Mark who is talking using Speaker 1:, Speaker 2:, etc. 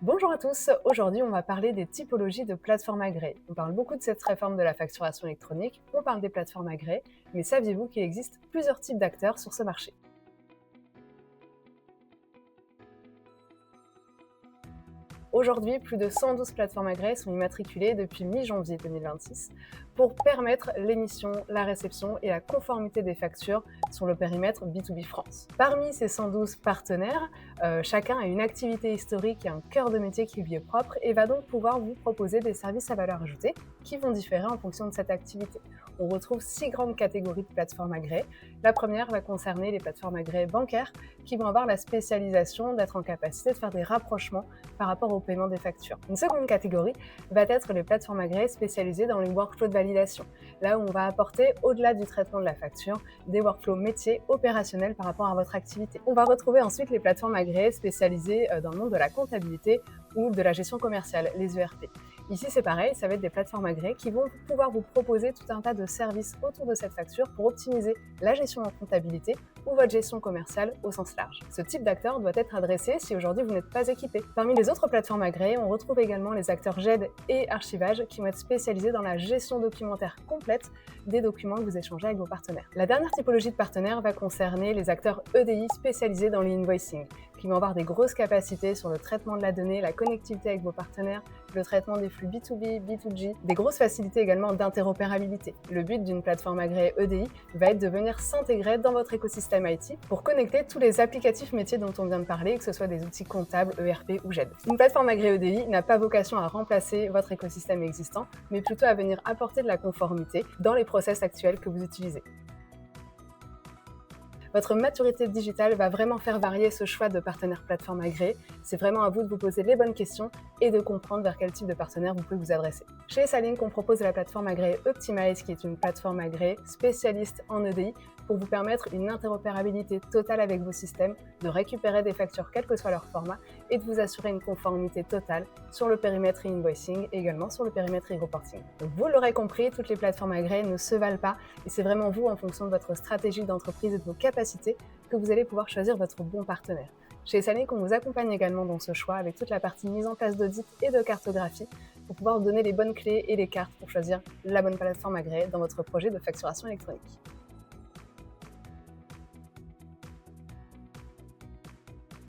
Speaker 1: Bonjour à tous, aujourd'hui on va parler des typologies de plateformes agréées. On parle beaucoup de cette réforme de la facturation électronique, on parle des plateformes agréées, mais saviez-vous qu'il existe plusieurs types d'acteurs sur ce marché? Aujourd'hui, plus de 112 plateformes agréées sont immatriculées depuis mi-janvier 2026 pour permettre l'émission, la réception et la conformité des factures sur le périmètre B2B France. Parmi ces 112 partenaires, chacun a une activité historique et un cœur de métier qui lui est propre et va donc pouvoir vous proposer des services à valeur ajoutée qui vont différer en fonction de cette activité. On retrouve 6 grandes catégories de plateformes agréées. La première va concerner les plateformes agréées bancaires qui vont avoir la spécialisation d'être en capacité de faire des rapprochements par rapport au paiement des factures. Une seconde catégorie va être les plateformes agréées spécialisées dans les workflows de validation, là où on va apporter, au-delà du traitement de la facture, des workflows métiers opérationnels par rapport à votre activité. On va retrouver ensuite les plateformes agréées spécialisées dans le monde de la comptabilité ou de la gestion commerciale, les ERP. Ici, c'est pareil, ça va être des plateformes agréées qui vont pouvoir vous proposer tout un tas de services autour de cette facture pour optimiser la gestion en comptabilité ou votre gestion commerciale au sens large. Ce type d'acteur doit être adressé si aujourd'hui vous n'êtes pas équipé. Parmi les autres plateformes agréées, on retrouve également les acteurs GED et archivage qui vont être spécialisés dans la gestion documentaire complète des documents que vous échangez avec vos partenaires. La dernière typologie de partenaires va concerner les acteurs EDI spécialisés dans l'invoicing, qui vont avoir des grosses capacités sur le traitement de la donnée, la connectivité avec vos partenaires, le traitement des flux B2B, B2G, des grosses facilités également d'interopérabilité. Le but d'une plateforme agréée EDI va être de venir s'intégrer dans votre écosystème IT pour connecter tous les applicatifs métiers dont on vient de parler, que ce soit des outils comptables, ERP ou GED. Une plateforme agréée EDI n'a pas vocation à remplacer votre écosystème existant, mais plutôt à venir apporter de la conformité dans les process actuels que vous utilisez. Votre maturité digitale va vraiment faire varier ce choix de partenaire plateforme agréé. C'est vraiment à vous de vous poser les bonnes questions et de comprendre vers quel type de partenaire vous pouvez vous adresser. Chez Salink, on propose la plateforme agréée Optimize, qui est une plateforme agréée spécialiste en EDI pour vous permettre une interopérabilité totale avec vos systèmes, de récupérer des factures quel que soit leur format et de vous assurer une conformité totale sur le périmètre e-invoicing et également sur le périmètre e-reporting. Donc vous l'aurez compris, toutes les plateformes agréées ne se valent pas et c'est vraiment vous, en fonction de votre stratégie d'entreprise et de vos capacités, que vous allez pouvoir choisir votre bon partenaire. Chez Salink, on vous accompagne également dans ce choix avec toute la partie mise en place d'audit et de cartographie pour pouvoir vous donner les bonnes clés et les cartes pour choisir la bonne plateforme agréée dans votre projet de facturation électronique.